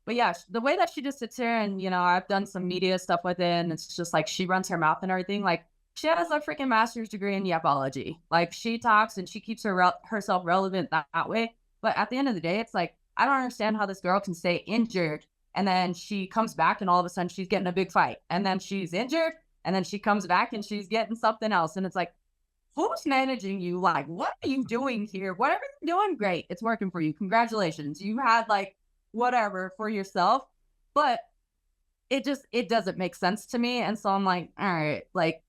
But yeah, the way that she just sits here and, I've done some media stuff with it, and it's just like she runs her mouth and everything. Like, she has a freaking master's degree in yapology. Like, she talks and she keeps herself relevant that way. But at the end of the day, it's like, I don't understand how this girl can stay injured and then she comes back and all of a sudden she's getting a big fight. And then she's injured and then she comes back and she's getting something else. And it's like, who's managing you? Like, what are you doing here? Whatever you're doing, great. It's working for you. Congratulations. You had like whatever for yourself. But it doesn't make sense to me. And so I'm like, all right, like,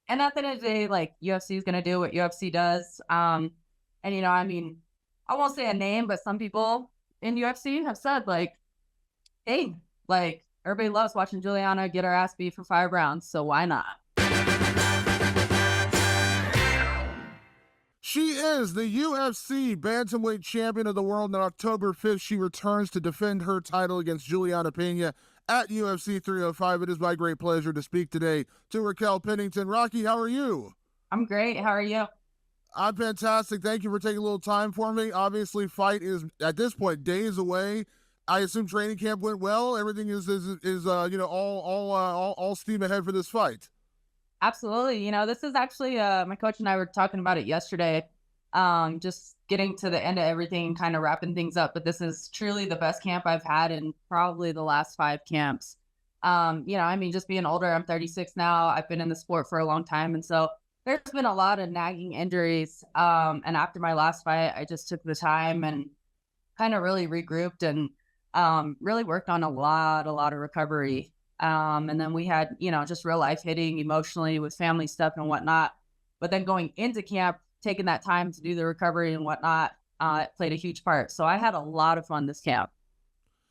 and at the end of the day, like UFC is gonna do what UFC does. And I mean, I won't say a name, but some people in UFC have said, like, hey, like, everybody loves watching Julianna get her ass beat for 5 rounds, so why not? She is the UFC bantamweight champion of the world. On October 5th, she returns to defend her title against Julianna Pena at UFC 305. It is my great pleasure to speak today to Raquel Pennington. Rocky, how are you? I'm great. How are you? I'm fantastic. Thank you for taking a little time for me. Obviously, fight is at this point days away. I assume training camp went well. Everything is all steam ahead for this fight. Absolutely. This is actually my coach and I were talking about it yesterday. Just getting to the end of everything, kind of wrapping things up. But this is truly the best camp I've had in probably the last 5 camps. I mean, just being older, I'm 36 now. I've been in the sport for a long time. And so there's been a lot of nagging injuries. And after my last fight, I just took the time and kind of really regrouped and really worked on a lot of recovery. And then we had, just real life hitting emotionally with family stuff and whatnot. But then going into camp, taking that time to do the recovery and whatnot, it played a huge part. So I had a lot of fun this camp.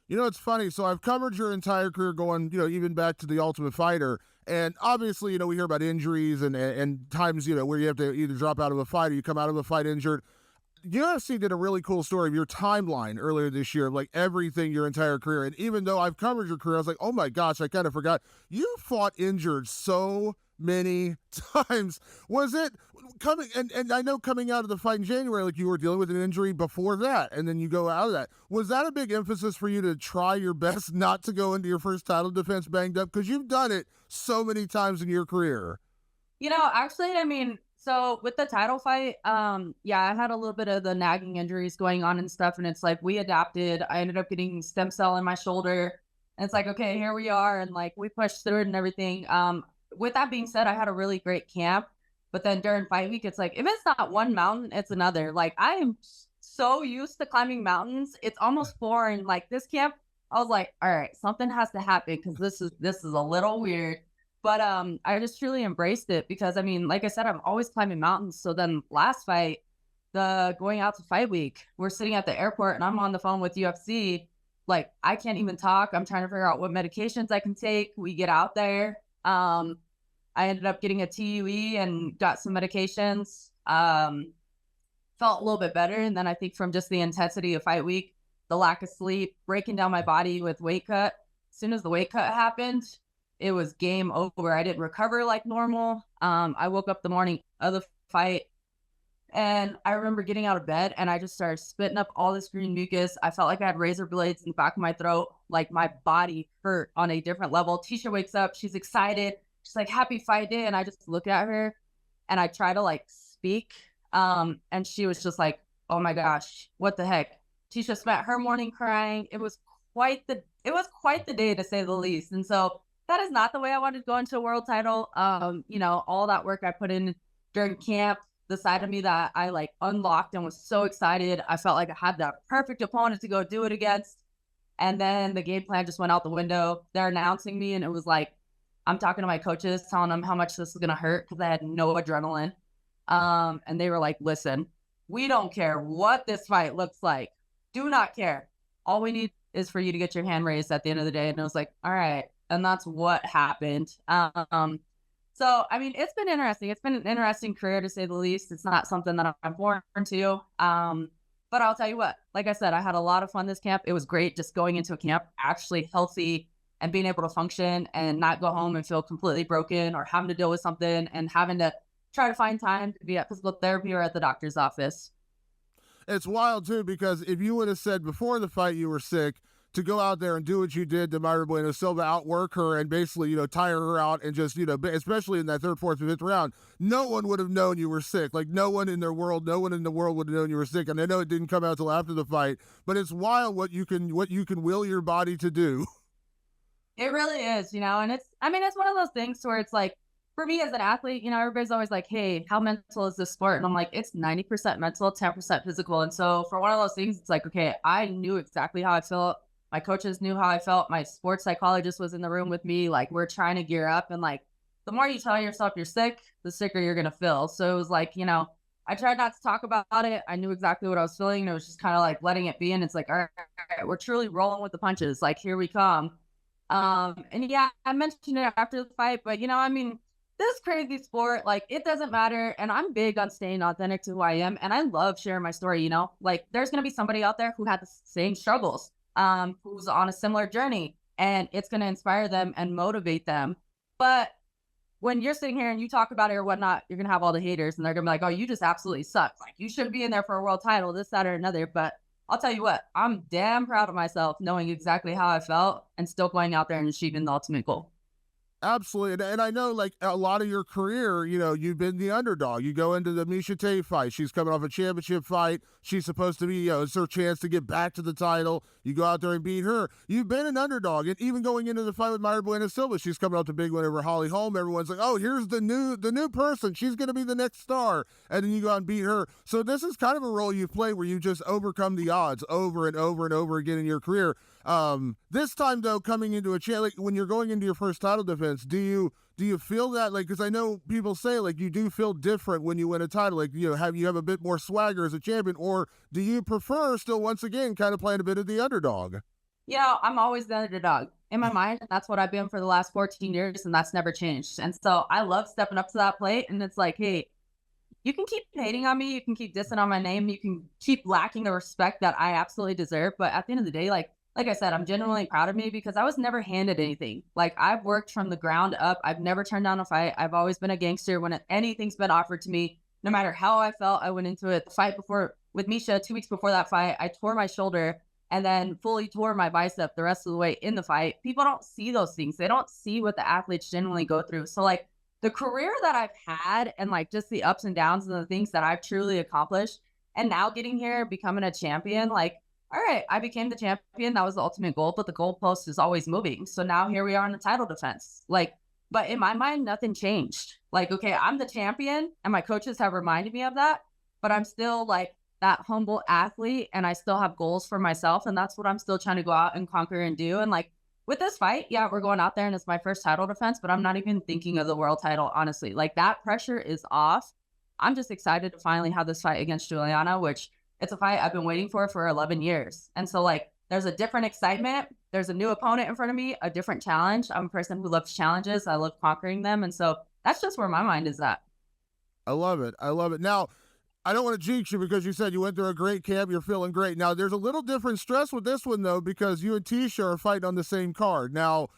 It's funny. So I've covered your entire career going, even back to the Ultimate Fighter. And obviously, we hear about injuries and times, where you have to either drop out of a fight or you come out of a fight injured. UFC did a really cool story of your timeline earlier this year, of like everything your entire career. And even though I've covered your career, I was like, oh my gosh, I kind of forgot. You fought injured so many times. Was it coming? And I know coming out of the fight in January, like you were dealing with an injury before that, and then you go out of that. Was that a big emphasis for you to try your best not to go into your first title defense banged up? Because you've done it so many times in your career. Actually, I mean, so with the title fight, yeah, I had a little bit of the nagging injuries going on and stuff. And it's like we adapted. I ended up getting stem cell in my shoulder. And it's like, okay, here we are. And like we pushed through it and everything. With that being said, I had a really great camp. But then during fight week, it's like, if it's not one mountain, it's another. Like I am so used to climbing mountains. It's almost foreign. Like this camp, I was like, all right, something has to happen because this is a little weird. But I just truly embraced it because I mean, like I said, I'm always climbing mountains. So then last fight, the going out to fight week, we're sitting at the airport and I'm on the phone with UFC. Like I can't even talk. I'm trying to figure out what medications I can take. We get out there. I ended up getting a TUE and got some medications. Felt a little bit better. And then I think from just the intensity of fight week, the lack of sleep, breaking down my body with weight cut. As soon as the weight cut happened, it was game over. I didn't recover like normal. I woke up the morning of the fight and I remember getting out of bed and I just started spitting up all this green mucus. I felt like I had razor blades in the back of my throat. Like my body hurt on a different level. Tisha wakes up. She's excited. She's like, happy fight day. And I just look at her and I try to like speak. And she was just like, oh my gosh, what the heck? Tisha spent her morning crying. It was quite the day to say the least. And so that is not the way I wanted to go into a world title. All that work I put in during camp, the side of me that I like unlocked and was so excited. I felt like I had the perfect opponent to go do it against. And then the game plan just went out the window. They're announcing me and it was like, I'm talking to my coaches, telling them how much this is going to hurt because I had no adrenaline. And they were like, listen, we don't care what this fight looks like. Do not care. All we need is for you to get your hand raised at the end of the day. And I was like, all right. And that's what happened. So, I mean, it's been interesting. It's been an interesting career to say the least. It's not something that I'm born to. But I'll tell you what, like I said, I had a lot of fun this camp. It was great just going into a camp actually healthy and being able to function and not go home and feel completely broken or having to deal with something and having to try to find time to be at physical therapy or at the doctor's office. It's wild too, because if you would have said before the fight you were sick, to go out there and do what you did to Mayra Bueno Silva, outwork her and basically, tire her out and just, especially in that third, fourth, and fifth round, no one would have known you were sick. Like no one in the world would have known you were sick. And I know it didn't come out till after the fight, but it's wild what you can will your body to do. It really is, and it's one of those things where it's like, for me as an athlete, everybody's always like, hey, how mental is this sport? And I'm like, it's 90% mental, 10% physical. And so for one of those things, it's like, okay, I knew exactly how I felt. My coaches knew how I felt. My sports psychologist was in the room with me. Like, we're trying to gear up. And like, the more you tell yourself you're sick, the sicker you're going to feel. So it was like, I tried not to talk about it. I knew exactly what I was feeling. And it was just kind of like letting it be. And it's like, all right, we're truly rolling with the punches. Like, here we come. And yeah, I mentioned it after the fight, but this crazy sport, like, it doesn't matter. And I'm big on staying authentic to who I am. And I love sharing my story, like there's going to be somebody out there who had the same struggles, who's on a similar journey, and it's going to inspire them and motivate them. But when you're sitting here and you talk about it or whatnot, you're going to have all the haters and they're going to be like, oh, you just absolutely suck. Like, you shouldn't be in there for a world title, this, that, or another. But I'll tell you what, I'm damn proud of myself knowing exactly how I felt and still going out there and achieving the ultimate goal. Absolutely. And I know, like, a lot of your career, you've been the underdog. You go into the Miesha Tate fight. She's coming off a championship fight. She's supposed to be, it's her chance to get back to the title. You go out there and beat her. You've been an underdog. And even going into the fight with Mayra Bueno Silva, she's coming off the big win over Holly Holm. Everyone's like, oh, here's the new person. She's going to be the next star. And then you go out and beat her. So this is kind of a role you've played where you just overcome the odds over and over and over again in your career. This time though, coming into like when you're going into your first title defense, do you feel that, like, because I know people say like you do feel different when you win a title, like you have a bit more swagger as a champion, or do you prefer still once again kind of playing a bit of the underdog? I'm always the underdog in my mind, and that's what I've been for the last 14 years, and that's never changed. And so I love stepping up to that plate, and it's like, hey, you can keep hating on me, you can keep dissing on my name, you can keep lacking the respect that I absolutely deserve, but at the end of the day, like I said, I'm genuinely proud of me because I was never handed anything. Like, I've worked from the ground up. I've never turned down a fight. I've always been a gangster when anything's been offered to me. No matter how I felt, I went into it. The fight before with Miesha, 2 weeks before that fight, I tore my shoulder and then fully tore my bicep the rest of the way in the fight. People don't see those things. They don't see what the athletes genuinely go through. So like the career that I've had and like just the ups and downs and the things that I've truly accomplished, and now getting here, becoming a champion, like, all right, I became the champion. That was the ultimate goal, but the goalpost is always moving. So now here we are in the title defense. Like, but in my mind, nothing changed. Like, okay, I'm the champion and my coaches have reminded me of that, but I'm still like that humble athlete and I still have goals for myself. And that's what I'm still trying to go out and conquer and do. And like with this fight, yeah, we're going out there and it's my first title defense, but I'm not even thinking of the world title, honestly. Like, that pressure is off. I'm just excited to finally have this fight against Julianna, which it's a fight I've been waiting for 11 years. And so like, there's a different excitement. There's a new opponent in front of me, a different challenge. I'm a person who loves challenges. I love conquering them. And so that's just where my mind is at. I love it. I love it. Now, I don't want to jinx you because you said you went through a great camp. You're feeling great. Now, there's a little different stress with this one, though, because you and Tisha are fighting on the same card. Now,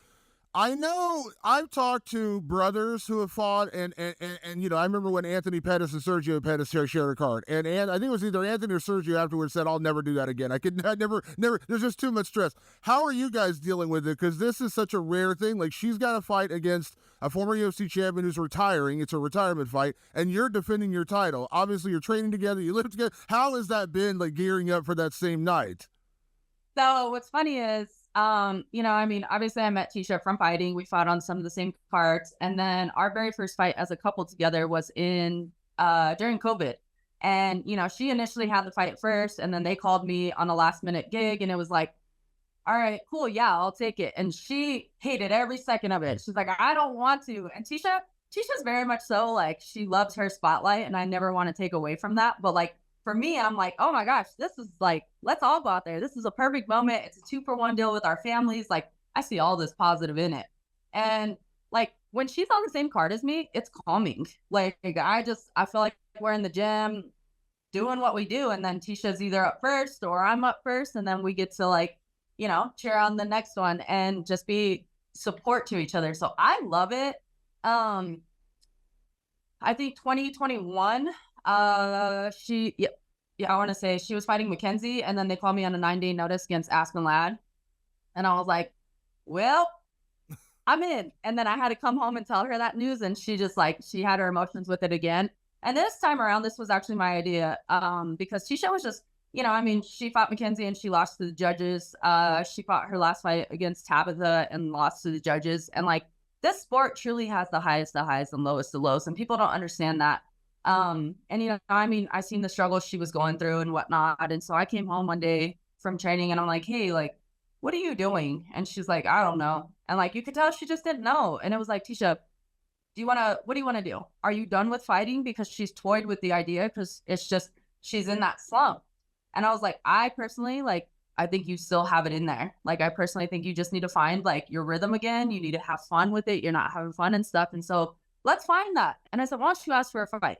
I know I've talked to brothers who have fought, and I remember when Anthony Pettis and Sergio Pettis shared a card, and I think it was either Anthony or Sergio afterwards said, "I'll never do that again. I never. There's just too much stress." How are you guys dealing with it? Because this is such a rare thing. Like, she's got to fight against a former UFC champion who's retiring. It's a retirement fight, and you're defending your title. Obviously, you're training together. You live together. How has that been, like, gearing up for that same night? So what's funny is, obviously I met Tisha from fighting. We fought on some of the same cards. And then our very first fight as a couple together was during COVID. And, she initially had the fight first, and then they called me on a last minute gig, and it was like, all right, cool. Yeah, I'll take it. And she hated every second of it. She's like, I don't want to. And Tisha's very much so, like, she loves her spotlight, and I never want to take away from that. But like, for me, I'm like, oh my gosh, this is like, let's all go out there. This is a perfect moment. It's a 2-for-1 deal with our families. Like, I see all this positive in it. And like, when she's on the same card as me, it's calming. Like, I feel like we're in the gym doing what we do. And then Tisha's either up first or I'm up first. And then we get to, like, cheer on the next one and just be support to each other. So I love it. I think 2021, I want to say she was fighting Mackenzie, and then they called me on a 9-day notice against Aspen Ladd. And I was like, well, I'm in. And then I had to come home and tell her that news. And she just like, she had her emotions with it again. And this time around, this was actually my idea. Because Tisha was just, I mean, she fought Mackenzie and she lost to the judges. She fought her last fight against Tabitha and lost to the judges. And like, this sport truly has the highest of highs and lowest of lows. And people don't understand that. And I mean, I seen the struggles she was going through and whatnot. And so I came home one day from training and I'm like, hey, like, what are you doing? And she's like, I don't know. And like, you could tell she just didn't know. And it was like, Tisha, what do you want to do? Are you done with fighting? Because she's toyed with the idea because it's just, she's in that slump. And I was like, I personally, like, I think you still have it in there. Like, I personally think you just need to find like your rhythm again. You need to have fun with it. You're not having fun and stuff. And so let's find that. And I said, why don't you ask for a fight?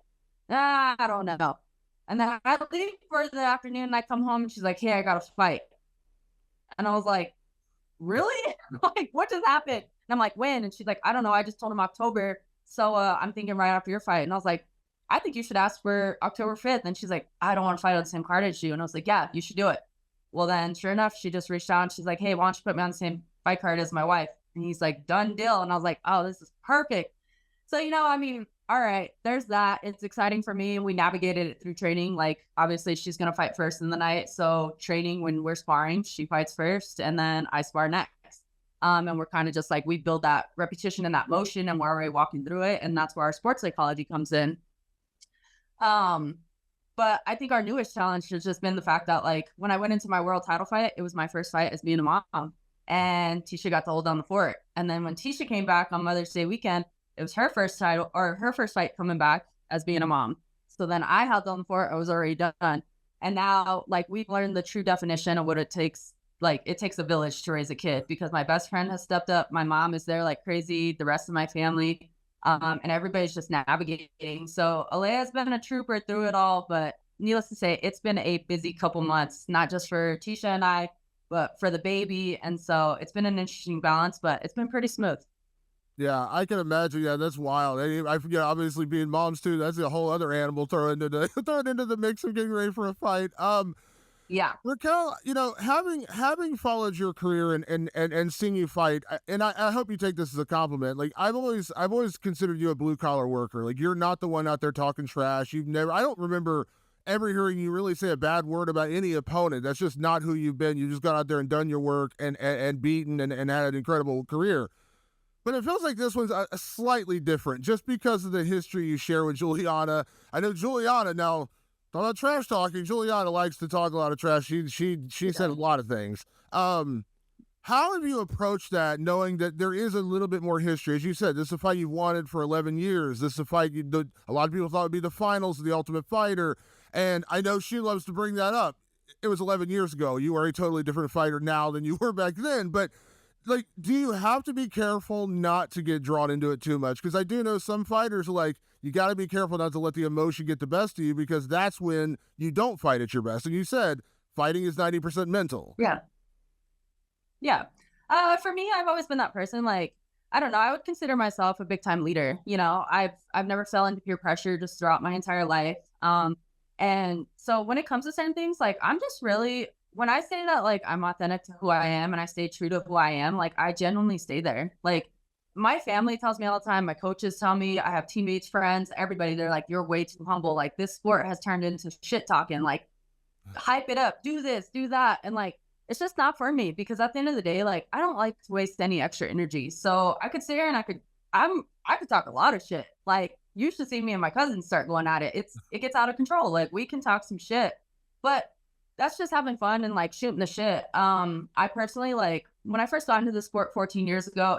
I don't know. And then I leave for the afternoon and I come home and she's like, hey, I got a fight. And I was like, really? Like, what just happened? And I'm like, when? And she's like, I don't know. I just told him October. So I'm thinking right after your fight. And I was like, I think you should ask for October 5th. And she's like, I don't want to fight on the same card as you. And I was like, yeah, you should do it. Well, then sure enough, she just reached out and she's like, hey, why don't you put me on the same fight card as my wife? And he's like, done deal. And I was like, oh, this is perfect. So, I mean, all right, there's that. It's exciting for me. We navigated it through training. Like, obviously, she's going to fight first in the night. So training, when we're sparring, she fights first and then I spar next. And we're kind of just like, we build that repetition and that motion and we're already walking through it. And that's where our sports psychology comes in. But I think our newest challenge has just been the fact that like, when I went into my world title fight, it was my first fight as being a mom and Tisha got to hold down the fort. And then when Tisha came back on Mother's Day weekend, it was her first title or her first fight coming back as being a mom. So then I held down the fort. I was already done. And now like we've learned the true definition of what it takes. Like it takes a village to raise a kid because my best friend has stepped up. My mom is there like crazy. The rest of my family, and everybody's just navigating. So Alea's been a trooper through it all, but needless to say, it's been a busy couple months, not just for Tisha and I, but for the baby. And so it's been an interesting balance, but it's been pretty smooth. Yeah, I can imagine. Yeah, that's wild. I forget, obviously being moms too. That's a whole other animal thrown into the thrown into the mix of getting ready for a fight. Yeah. Raquel, having followed your career and seeing you fight, and I hope you take this as a compliment. Like I've always considered you a blue collar worker. Like you're not the one out there talking trash. I don't remember ever hearing you really say a bad word about any opponent. That's just not who you've been. You just got out there and done your work and beaten and had an incredible career. But it feels like this one's a slightly different just because of the history you share with Julianna. I know Julianna now, talking about trash talking, Julianna likes to talk a lot of trash. She said a lot of things. How have you approached that knowing that there is a little bit more history? As you said, this is a fight you've wanted for 11 years. This is a fight a lot of people thought would be the finals of The Ultimate Fighter. And I know she loves to bring that up. It was 11 years ago. You are a totally different fighter now than you were back then. But like, do you have to be careful not to get drawn into it too much? Because I do know some fighters are like, you got to be careful not to let the emotion get the best of you because that's when you don't fight at your best. And you said fighting is 90% mental. Yeah. Yeah. For me, I've always been that person. Like, I don't know. I would consider myself a big time leader. I've never fell into peer pressure just throughout my entire life. And so when it comes to certain things, like I'm just really, when I say that, like, I'm authentic to who I am and I stay true to who I am, like, I genuinely stay there. Like, my family tells me all the time, my coaches tell me, I have teammates, friends, everybody, they're like, you're way too humble. Like, this sport has turned into shit talking, like, hype it up, do this, do that. And like, it's just not for me because at the end of the day, like, I don't like to waste any extra energy. So I could sit here and I could talk a lot of shit. Like, you should see me and my cousins start going at it. It gets out of control. Like, we can talk some shit, but that's just having fun and like shooting the shit. I personally, like, when I first got into the sport 14 years ago,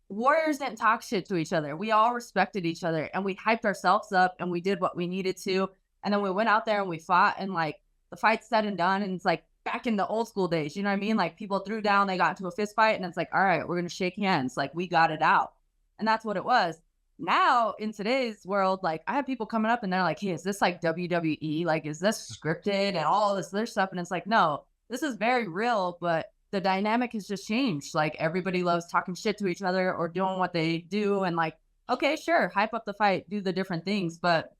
warriors didn't talk shit to each other. We all respected each other and we hyped ourselves up and we did what we needed to. And then we went out there and we fought and like the fight's said and done. And it's like back in the old school days, you know what I mean? Like people threw down, they got into a fist fight and it's like, all right, we're going to shake hands. Like we got it out. And that's what it was. Now in today's world, like I have people coming up and they're like, hey, is this like WWE? Like, is this scripted and all this other stuff? And it's like, no, this is very real, but the dynamic has just changed. Like everybody loves talking shit to each other or doing what they do. And like, okay, sure, hype up the fight, do the different things. But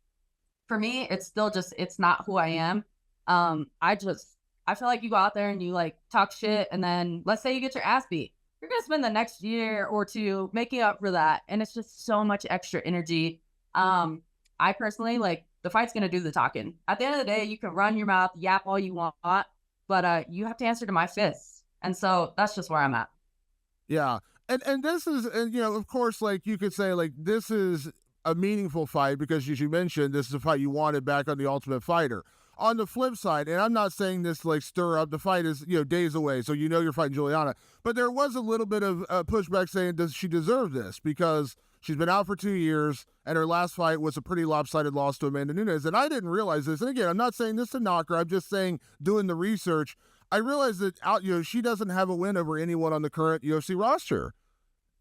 for me, it's still just, it's not who I am. I feel like you go out there and you like talk shit, and then let's say you get your ass beat. You're gonna spend the next year or two making up for that. And it's just so much extra energy. I personally like the fight's gonna do the talking. At the end of the day, you can run your mouth, yap all you want, but you have to answer to my fists. And so that's just where I'm at. Yeah. And this is, and of course, like you could say, like, this is a meaningful fight because, as you mentioned, this is a fight you wanted back on the Ultimate Fighter. On the flip side, and I'm not saying this to, like, stir up, the fight is, days away, so you're fighting Julianna, but there was a little bit of pushback saying, does she deserve this? Because she's been out for 2 years, and her last fight was a pretty lopsided loss to Amanda Nunes. And I didn't realize this. And again, I'm not saying this to knock her. I'm just saying, doing the research, I realized that she doesn't have a win over anyone on the current UFC roster.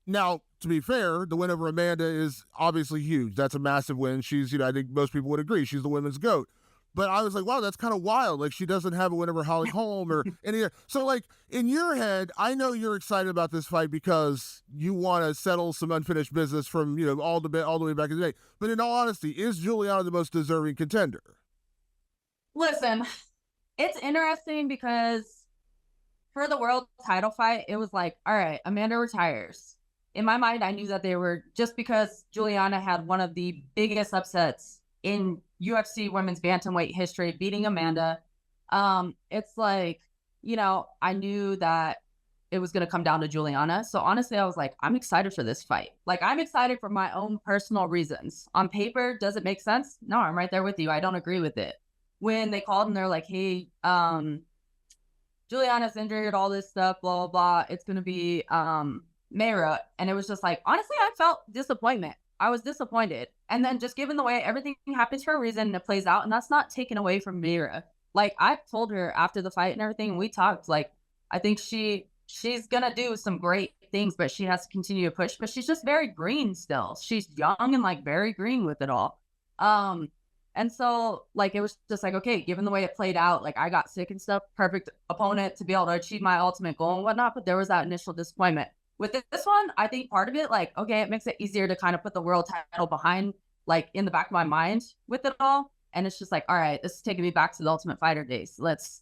Now, to be fair, the win over Amanda is obviously huge. That's a massive win. She's, I think most people would agree, she's the women's GOAT. But I was like, wow, that's kind of wild. Like, she doesn't have a win over Holly Holm or any. So, like, in your head, I know you're excited about this fight because you want to settle some unfinished business from, all the way back in the day. But in all honesty, is Julianna the most deserving contender? Listen, it's interesting because for the world title fight, it was like, all right, Amanda retires. In my mind, I knew that they were, just because Julianna had one of the biggest upsets in UFC women's bantamweight history, beating Amanda. It's like, I knew that it was going to come down to Julianna. So honestly, I was like, I'm excited for this fight. Like, I'm excited for my own personal reasons. On paper, does it make sense? No, I'm right there with you. I don't agree with it. When they called and they're like, hey, Julianna's injured, all this stuff, blah, blah, blah. It's going to be Mayra. And it was just like, honestly, I felt disappointment. I was disappointed. And then just given the way everything happens for a reason and it plays out, and that's not taken away from Mayra. Like, I told her after the fight and everything, and we talked, like, I think she's going to do some great things, but she has to continue to push. But she's just very green still. She's young and, like, very green with it all. And so, like, it was just like, okay, given the way it played out, like, I got sick and stuff, perfect opponent to be able to achieve my ultimate goal and whatnot, but there was that initial disappointment. With this one, I think part of it, like, okay, it makes it easier to kind of put the world title behind, like, in the back of my mind with it all. And it's just like, all right, this is taking me back to the Ultimate Fighter days. Let's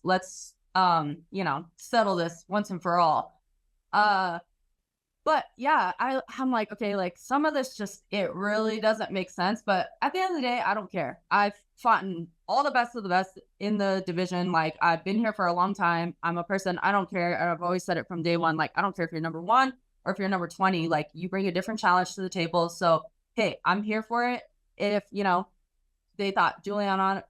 settle this once and for all. But yeah, I'm like, okay, like, some of this just, it really doesn't make sense. But at the end of the day, I don't care. I've fought all the best of the best in the division. Like, I've been here for a long time. I'm a person, I don't care. I've always said it from day one. Like, I don't care if you're number 1 or if you're number 20, like, you bring a different challenge to the table. So, hey, I'm here for it. If, they thought Julianna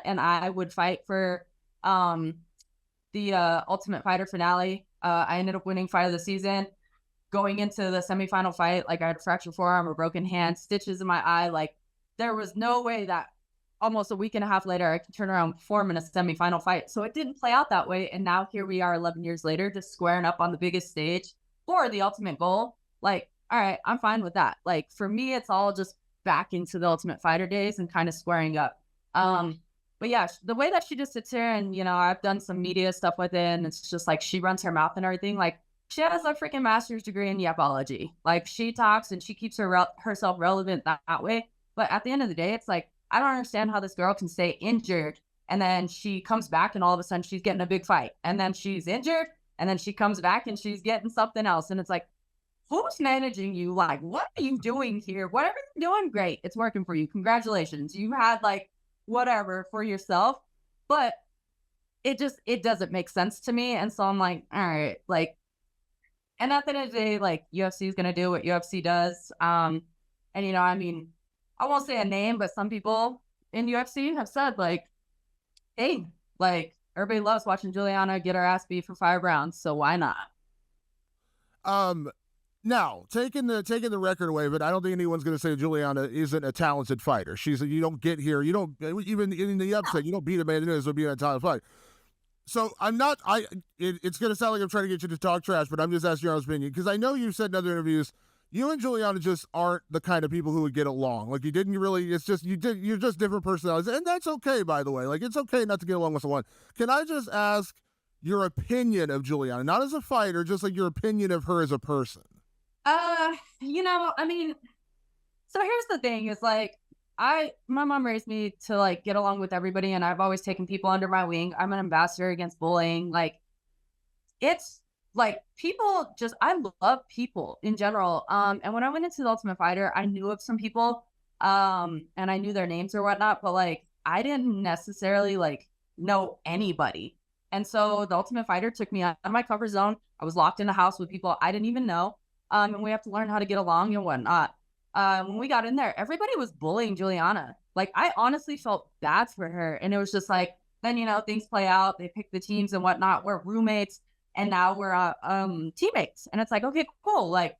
and I would fight for the Ultimate Fighter finale, I ended up winning fight of the season. Going into the semifinal fight, like, I had a fractured forearm, a broken hand, stitches in my eye. Like, there was no way that almost a week and a half later I could turn around and perform in a semifinal fight. So it didn't play out that way. And now here we are 11 years later, just squaring up on the biggest stage for the ultimate goal. Like, all right, I'm fine with that. Like, for me, it's all just back into the Ultimate Fighter days and kind of squaring up. But yeah, the way that she just sits here and, I've done some media stuff with it, and it's just like she runs her mouth and everything. Like, she has a freaking master's degree in yapology. Like, she talks and she keeps herself relevant that way. But at the end of the day, it's like, I don't understand how this girl can stay injured and then she comes back and all of a sudden she's getting a big fight. And then she's injured and then she comes back and she's getting something else. And it's like, who's managing you? Like, what are you doing here? Whatever you're doing, great. It's working for you. Congratulations. You had, like, whatever for yourself. But it doesn't make sense to me. And so I'm like, all right, like, and at the end of the day, like, UFC is going to do what UFC does. And, I mean, I won't say a name, but some people in UFC have said, like, hey, like, everybody loves watching Julianna get her ass beat for 5 rounds. So why not? Now, taking the record away, but I don't think anyone's going to say Julianna isn't a talented fighter. You don't get here. You don't, even in the upset, you don't beat Amanda Nunes or beat a talented fight. So it's going to sound like I'm trying to get you to talk trash, but I'm just asking your honest opinion. Because I know you've said in other interviews, you and Julianna just aren't the kind of people who would get along. Like, you didn't really, you're just different personalities. And that's okay, by the way. Like, it's okay not to get along with someone. Can I just ask your opinion of Julianna? Not as a fighter, just like your opinion of her as a person. I mean, so here's the thing, is like, my mom raised me to like get along with everybody, and I've always taken people under my wing. I'm an ambassador against bullying. Like it's like people just I love people in general. And when I went into the Ultimate Fighter, I knew of some people, and I knew their names or whatnot, but like I didn't necessarily like know anybody. And so the Ultimate Fighter took me out of my comfort zone. I was locked in a house with people I didn't even know. And we have to learn how to get along and whatnot. When we got in there, everybody was bullying Julianna. Like I honestly felt bad for her. And it was just like, then, things play out. They pick the teams and whatnot. We're roommates and now we're teammates. And it's like, okay, cool. Like,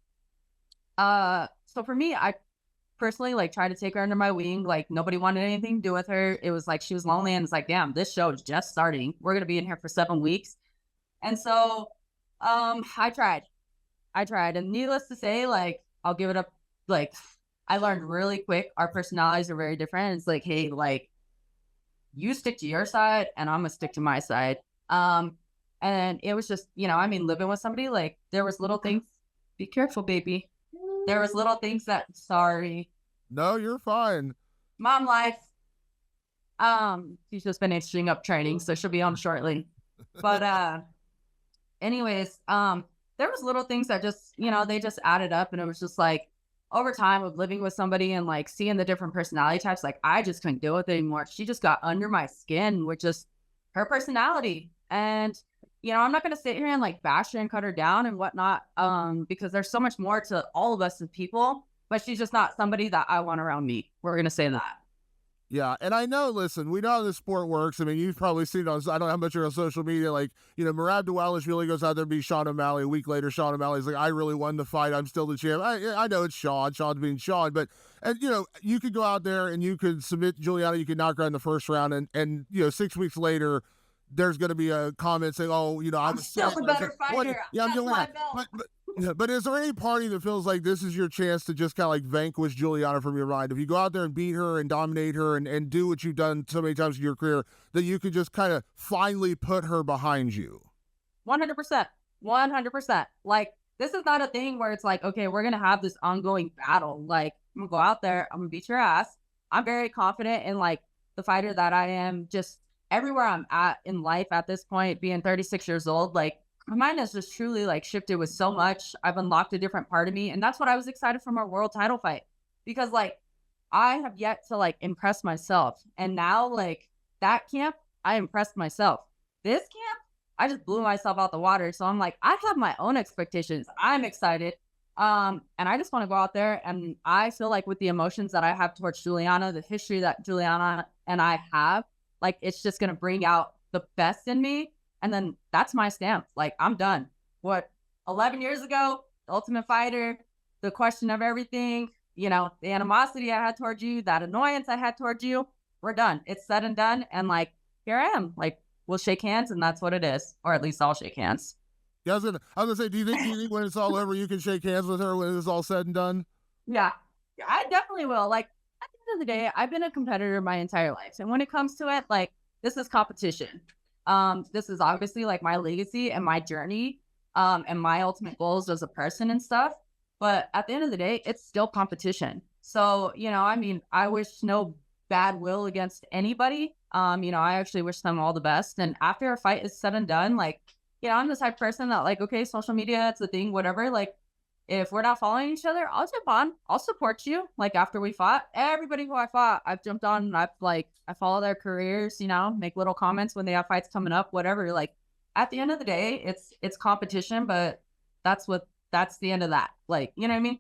so for me, I personally like tried to take her under my wing. Like nobody wanted anything to do with her. It was like she was lonely and it's like, damn, this show is just starting. We're gonna be in here for 7 weeks. And so I tried. And needless to say, like I'll give it up. Like I learned really quick. Our personalities are very different. It's like, hey, like you stick to your side and I'm gonna stick to my side. And it was just, living with somebody, like there was little things. Be careful, baby. There was little things that sorry. No, you're fine. Mom life. She's just finishing up training, so she'll be on shortly. But anyways, there was little things that just, they just added up, and it was just like over time of living with somebody and like seeing the different personality types, like I just couldn't deal with it anymore. She just got under my skin with just her personality. And I'm not going to sit here and like bash her and cut her down and whatnot, because there's so much more to all of us as people, but she's just not somebody that I want around me. We're going to say that. Yeah, and I know, listen, we know how this sport works. I mean, you've probably seen it on, I don't know how much you're on social media, like, Merab Dvalishvili goes out there and beats Sean O'Malley. A week later, Sean O'Malley's like, I really won the fight. I'm still the champ. I know it's Sean's being Sean, but, and, you could go out there and you could submit Julianna, you could knock her out in the first round, and 6 weeks later, there's going to be a comment saying, "Oh, I'm still a better fighter." Yeah, I'm doing that. But is there any party that feels like this is your chance to just kind of like vanquish Julianna from your mind? If you go out there and beat her and dominate her and do what you've done so many times in your career, that you could just kind of finally put her behind you? 100%. 100%. Like, this is not a thing where it's like, okay, we're going to have this ongoing battle. Like, I'm going to go out there, I'm going to beat your ass. I'm very confident in like the fighter that I am, just everywhere I'm at in life at this point, being 36 years old, like my mind has just truly like shifted with so much. I've unlocked a different part of me. And that's what I was excited from our world title fight, because like I have yet to like impress myself. And now like that camp, I impressed myself. This camp, I just blew myself out the water. So I'm like, I have my own expectations. I'm excited. And I just want to go out there, and I feel like with the emotions that I have towards Julianna, the history that Julianna and I have, like, it's just going to bring out the best in me. And then that's my stamp. Like, I'm done. 11 years ago, the Ultimate Fighter, the question of everything, the animosity I had towards you, that annoyance I had towards you, we're done. It's said and done. And like, here I am. Like, we'll shake hands, and that's what it is. Or at least I'll shake hands. Yeah, I was gonna say, do you think when it's all over, you can shake hands with her when it's all said and done? Yeah, I definitely will. Like, at the end of the day, I've been a competitor my entire life. And when it comes to it, like, this is competition. This is obviously like my legacy and my journey, and my ultimate goals as a person and stuff. But at the end of the day, it's still competition. So, I wish no bad will against anybody. I actually wish them all the best. And after a fight is said and done, like, I'm the type of person that like, okay, social media, it's a thing, whatever. Like, if we're not following each other, I'll jump on. I'll support you. Like, after we fought, everybody who I fought, I've jumped on and I follow their careers, make little comments when they have fights coming up, whatever. Like, at the end of the day, it's competition, but that's the end of that. Like, you know what I mean?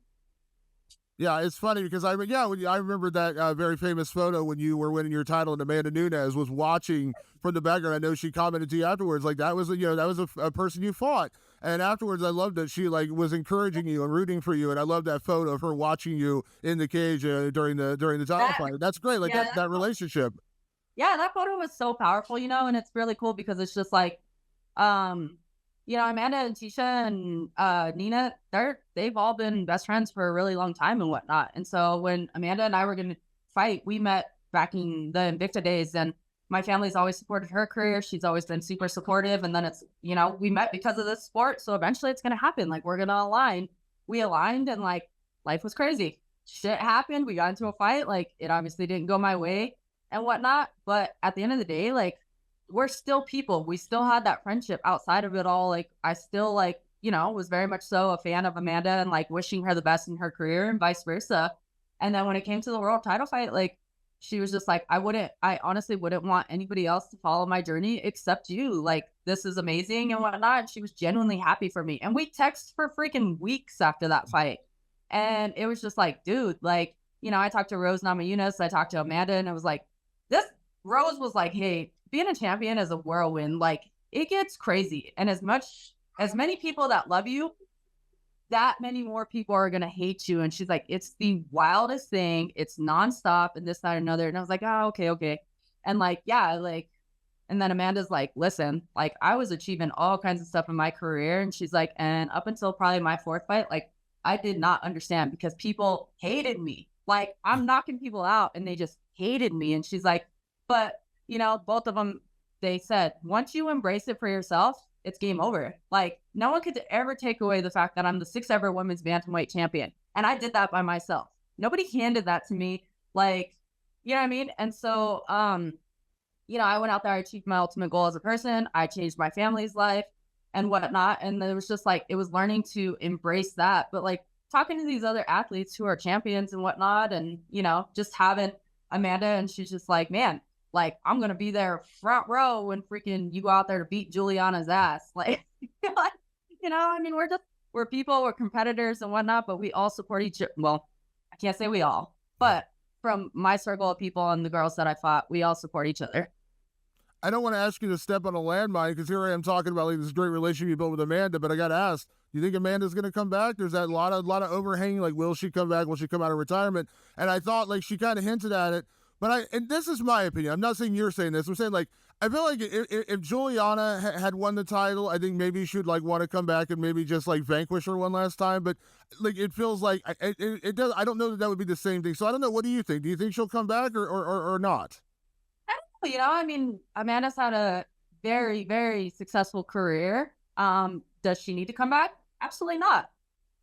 Yeah, it's funny because I remember that very famous photo when you were winning your title and Amanda Nunes was watching from the background. I know she commented to you afterwards, like that was a person you fought. And afterwards, I loved that she like was encouraging you and rooting for you. And I love that photo of her watching you in the cage during the title fight. That's great. Like that relationship. Yeah, that photo was so powerful, and it's really cool because it's just like, Amanda and Tisha and Nina, they've all been best friends for a really long time and whatnot. And so when Amanda and I were going to fight, we met back in the Invicta days, and my family's always supported her career. She's always been super supportive. And then it's, we met because of this sport. So eventually it's going to happen. Like, we're going to align. We aligned, and like life was crazy. shit happened. We got into a fight. Like, it obviously didn't go my way and whatnot. But at the end of the day, like, we're still people. We still had that friendship outside of it all. Like, I still, like, was very much so a fan of Amanda and like wishing her the best in her career and vice versa. And then when it came to the world title fight, like, she was just like, I honestly wouldn't want anybody else to follow my journey except you. Like, this is amazing and whatnot. And she was genuinely happy for me. And we texted for freaking weeks after that fight. And it was just like, dude, like, I talked to Rose Namajunas, I talked to Amanda, and it was like, Rose was like, hey, being a champion is a whirlwind. Like, it gets crazy. And as many people that love you, that many more people are going to hate you. And she's like, it's the wildest thing. It's nonstop and this, that, and another. And I was like, oh, okay. And like, yeah, like, and then Amanda's like, listen, like, I was achieving all kinds of stuff in my career. And she's like, and up until probably my fourth fight, like, I did not understand because people hated me. Like, I'm knocking people out and they just hated me. And she's like, but, both of them, they said, once you embrace it for yourself, it's game over. Like, no one could ever take away the fact that I'm the 6th ever women's bantamweight champion. And I did that by myself. Nobody handed that to me. Like, you know what I mean? And so, I went out there, I achieved my ultimate goal as a person. I changed my family's life and whatnot. And it was just like, it was learning to embrace that. But like talking to these other athletes who are champions and whatnot, and, just having Amanda, and she's just like, man, like, I'm going to be there front row when freaking you go out there to beat Julianna's ass. Like, I mean, we're people, we're competitors and whatnot, but we all support each other. Well, I can't say we all, but from my circle of people and the girls that I fought, we all support each other. I don't want to ask you to step on a landmine because here I am talking about like this great relationship you built with Amanda, but I got to ask, do you think Amanda's going to come back? There's that lot of overhanging, like, will she come back? Will she come out of retirement? And I thought like she kind of hinted at it, but and this is my opinion. I'm not saying you're saying this. I'm saying like, I feel like if Julianna had won the title, I think maybe she'd like want to come back and maybe just like vanquish her one last time. But like, it feels like it does. I don't know that would be the same thing. So I don't know. What do you think? Do you think she'll come back or not? I mean, Amanda's had a very, very successful career. Does she need to come back? Absolutely not.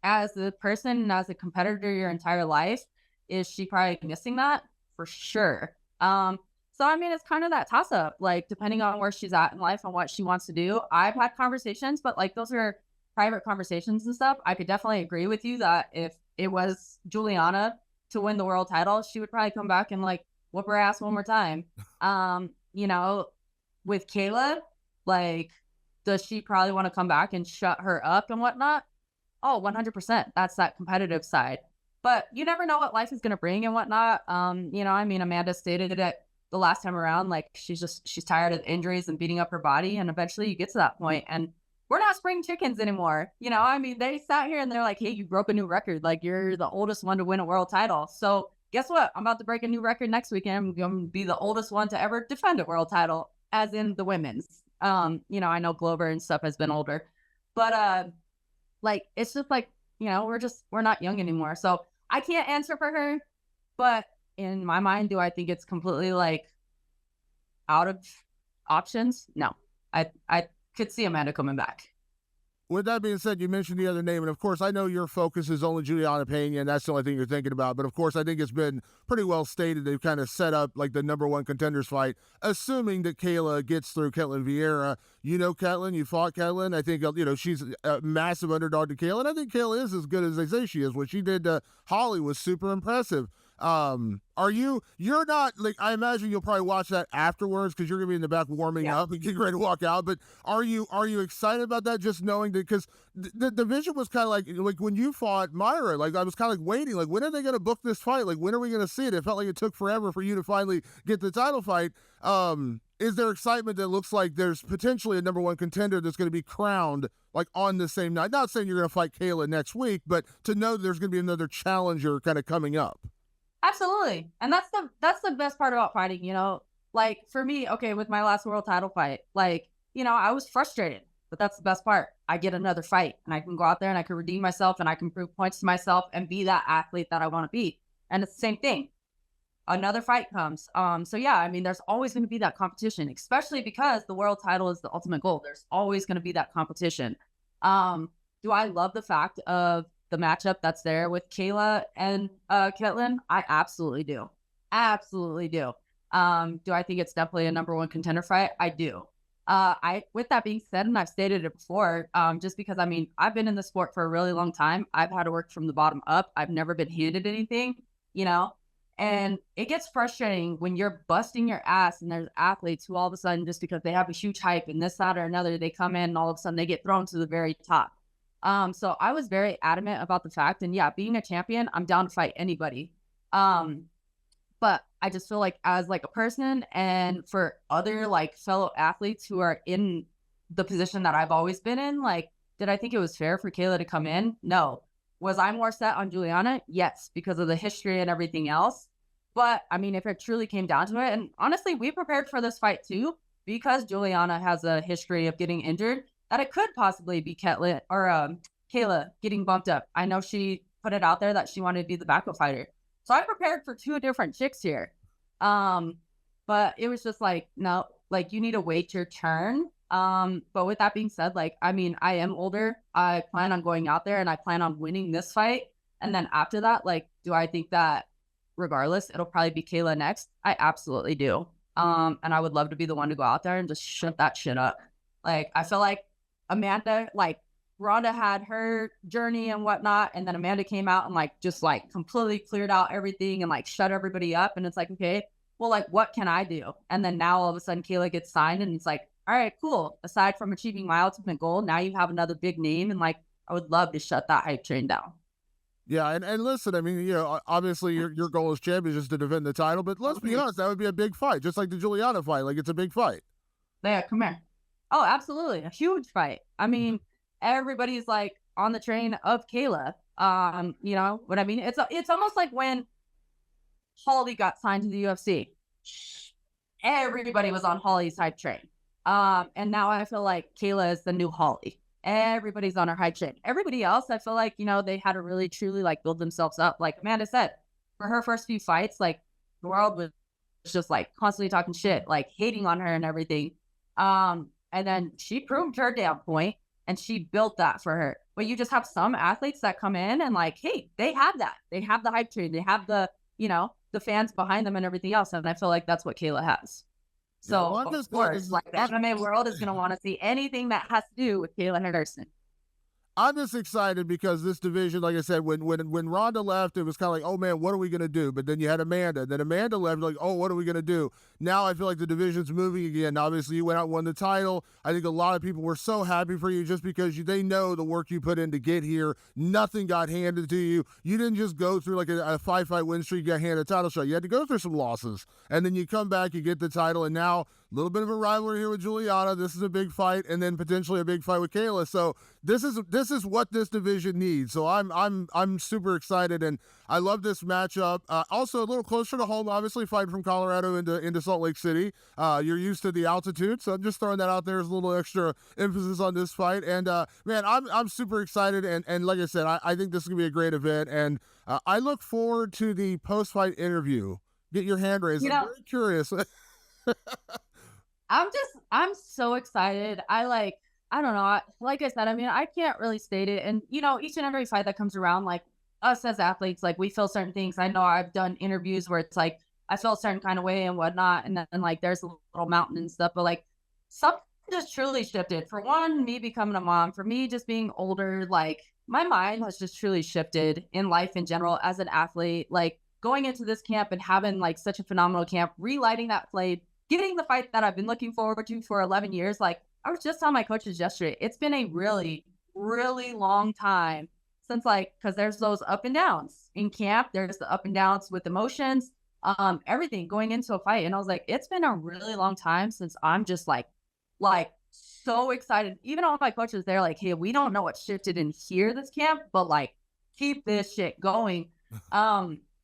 As a person and as a competitor your entire life, is she probably missing that? For sure. So I mean, it's kind of that toss up, like, depending on where she's at in life and what she wants to do. I've had conversations, but like, those are private conversations and stuff. I could definitely agree with you that if it was Julianna to win the world title, she would probably come back and like whoop her ass one more time. With Kayla, like, does she probably want to come back and shut her up and whatnot? Oh, 100%. That's that competitive side. But you never know what life is going to bring and whatnot. I mean, Amanda stated it the last time around, like, she's tired of injuries and beating up her body. And eventually you get to that point, and we're not spring chickens anymore. I mean, they sat here and they're like, hey, you broke a new record. Like, you're the oldest one to win a world title. So guess what? I'm about to break a new record next weekend. I'm going to be the oldest one to ever defend a world title, as in the women's. I know Glover and stuff has been older, but like, it's just like, we're not young anymore. So I can't answer for her, but in my mind, do I think it's completely like out of options? No, I could see Amanda coming back. With that being said, you mentioned the other name, and of course, I know your focus is only Julianna Pena, and that's the only thing you're thinking about. But of course, I think it's been pretty well stated. They've kind of set up like the number one contenders fight, assuming that Kayla gets through Ketlen Vieira. You know Ketlen, you fought Ketlen. I think she's a massive underdog to Kayla, and I think Kayla is as good as they say she is. What she did to Holly was super impressive. You're not like, I imagine you'll probably watch that afterwards because you're gonna be in the back warming up and getting ready to walk out. But are you excited about that? Just knowing that, because the division was kind of like when you fought Myra, like, I was kind of like waiting, like, when are they gonna book this fight? Like, when are we gonna see it? It felt like it took forever for you to finally get the title fight. Is there excitement that looks like there's potentially a number one contender that's going to be crowned like on the same night? Not saying you're going to fight Kayla next week, but to know that there's going to be another challenger kind of coming up. Absolutely. And that's the best part about fighting, like, for me, okay, with my last world title fight, like, I was frustrated, but that's the best part. I get another fight and I can go out there and I can redeem myself and I can prove points to myself and be that athlete that I want to be. And it's the same thing. Another fight comes. So yeah, I mean, there's always going to be that competition, especially because the world title is the ultimate goal. There's always going to be that competition. Do I love the fact of the matchup that's there with Kayla and Caitlin, I absolutely do. Absolutely do. Do I think it's definitely a number one contender fight? I do. I with that being said, and I've stated it before, just because I mean, I've been in the sport for a really long time. I've had to work from the bottom up. I've never been handed anything, you know, and it gets frustrating when you're busting your ass and there's athletes who all of a sudden, just because they have a huge hype and this, that, or another, they come in and all of a sudden they get thrown to the very top. So I was very adamant about the fact, and yeah, being a champion, I'm down to fight anybody. Um, but I just feel like as like a person and for other like fellow athletes who are in the position that I've always been in, like, did I think it was fair for Kayla to come in? No. Was I more set on Julianna? Yes, because of the history and everything else. But I mean, if it truly came down to it, and honestly, we prepared for this fight too, because Julianna has a history of getting injured, that it could possibly be Kayla getting bumped up. I know she put it out there that she wanted to be the backup fighter. So I prepared for two different chicks here. But it was just like, no, like you need to wait your turn. But with that being said, like, I mean, I am older. I plan on going out there and I plan on winning this fight. And then after that, like, do I think that regardless, it'll probably be Kayla next? I absolutely do. And I would love to be the one to go out there and just shut that shit up. Like, I feel like Amanda, like, Rhonda had her journey and whatnot, and then Amanda came out and like just like completely cleared out everything and like shut everybody up. And it's like, okay, well, like what can I do? And then now all of a sudden Kayla gets signed, and it's like, all right, cool. Aside from achieving my ultimate goal, now you have another big name, and like I would love to shut that hype train down. Yeah, and listen, I mean, you know, obviously your goal as champion is just to defend the title, but let's be honest, that would be a big fight, just like the Juliana fight. Like it's a big fight. Yeah, come here. Oh, absolutely, a huge fight. I mean, everybody's like on the train of Kayla. You know what I mean? It's almost like when Holly got signed to the UFC. Everybody was on Holly's hype train. And now I feel like Kayla is the new Holly. Everybody's on her hype train. Everybody else, I feel like, you know, they had to really truly like build themselves up. Like Amanda said, for her first few fights, like the world was just like constantly talking shit, like hating on her and everything. And then she proved her damn point and she built that for her. But you just have some athletes that come in and like, hey, they have that. They have the hype train. They have the, you know, the fans behind them and everything else. And I feel like that's what Kayla has. So, yeah, well, of course, like the MMA world is going to want to see anything that has to do with Kayla Harrison. I'm just excited because this division, like I said, when Rhonda left, it was kind of like, oh man, what are we gonna do? But then you had Amanda. Then Amanda left, like, oh, what are we gonna do? Now I feel like the division's moving again. Obviously, you went out and won the title. I think a lot of people were so happy for you just because they know the work you put in to get here. Nothing got handed to you. You didn't just go through like a 5-fight win streak, you got handed a title shot. You had to go through some losses, and then you come back, you get the title, and now a little bit of a rivalry here with Juliana. This is a big fight, and then potentially a big fight with Kayla. So this is what this division needs. So I'm super excited, and I love this matchup. Also a little closer to home, obviously fighting from Colorado into Salt Lake City. You're used to the altitude, so I'm just throwing that out there as a little extra emphasis on this fight. And man, I'm super excited, and like I said, I think this is gonna be a great event, and I look forward to the post-fight interview. Get your hand raised. I'm very curious. I'm so excited. I don't know. Like I said, I mean, I can't really state it. And, you know, each and every fight that comes around, like us as athletes, like we feel certain things. I know I've done interviews where it's like, I felt a certain kind of way and whatnot. And then like, there's a little mountain and stuff, but like something just truly shifted. For one, me becoming a mom, for me just being older, like my mind has just truly shifted in life in general as an athlete, like going into this camp and having like such a phenomenal camp, relighting that flame, getting the fight that I've been looking forward to for 11 years. Like I was just telling my coaches yesterday, it's been a really, really long time since like, cause there's those up and downs in camp. There's the up and downs with emotions, everything going into a fight. And I was like, it's been a really long time since I'm just like so excited. Even all my coaches, they're like, hey, we don't know what shifted in here this camp, but like keep this shit going.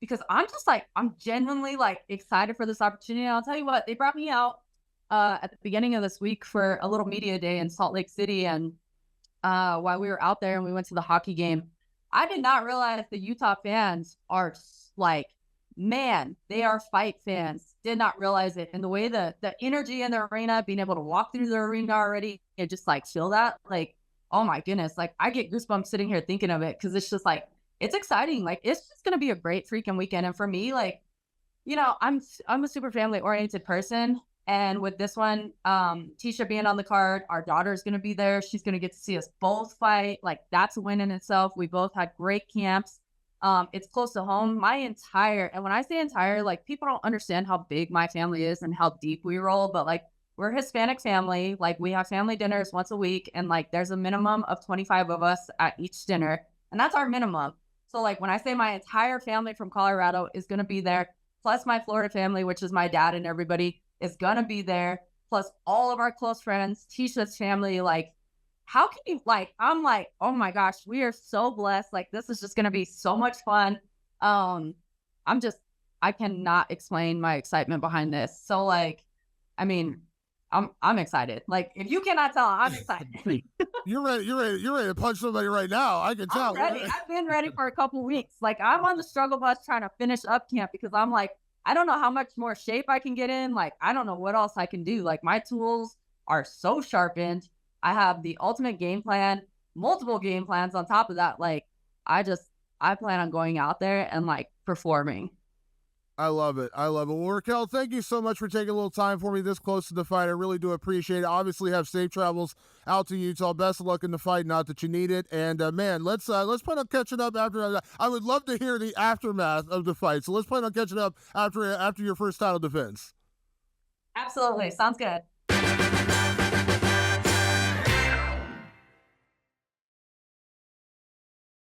Because I'm just like, I'm genuinely like excited for this opportunity. And I'll tell you what, they brought me out at the beginning of this week for a little media day in Salt Lake City. And while we were out there and we went to the hockey game, I did not realize the Utah fans are like, man, they are fight fans. Did not realize it. And the way the energy in the arena, being able to walk through the arena already and just like feel that, like oh my goodness, like I get goosebumps sitting here thinking of it because it's just like it's exciting. Like it's just gonna be a great freaking weekend. And for me, like, I'm a super family oriented person. And with this one, Tisha being on the card, our daughter's gonna be there. She's gonna get to see us both fight. Like that's a win in itself. We both had great camps. It's close to home. And when I say entire, like people don't understand how big my family is and how deep we roll, but like we're a Hispanic family. Like we have family dinners once a week, and like there's a minimum of 25 of us at each dinner, and that's our minimum. So like when I say my entire family from Colorado is gonna be there, plus my Florida family, which is my dad and everybody, is gonna be there, plus all of our close friends, Tisha's family. Like, how can you like? I'm like, oh my gosh, we are so blessed. Like, this is just gonna be so much fun. Um, I'm just, I cannot explain my excitement behind this. So like, I mean, I'm excited. Like, if you cannot tell, I'm excited. You're ready. You're ready to punch somebody right now. I can tell. I'm ready. I've been ready for a couple weeks. Like I'm on the struggle bus trying to finish up camp because I'm like, I don't know how much more shape I can get in. Like, I don't know what else I can do. Like my tools are so sharpened. I have the ultimate game plan, multiple game plans on top of that. Like I plan on going out there and like performing. I love it. I love it. Well, Raquel, thank you so much for taking a little time for me this close to the fight. I really do appreciate it. Obviously, have safe travels out to Utah. Best of luck in the fight. Not that you need it. And man, let's plan on catching up after. I would love to hear the aftermath of the fight. So let's plan on catching up after your first title defense. Absolutely. Sounds good.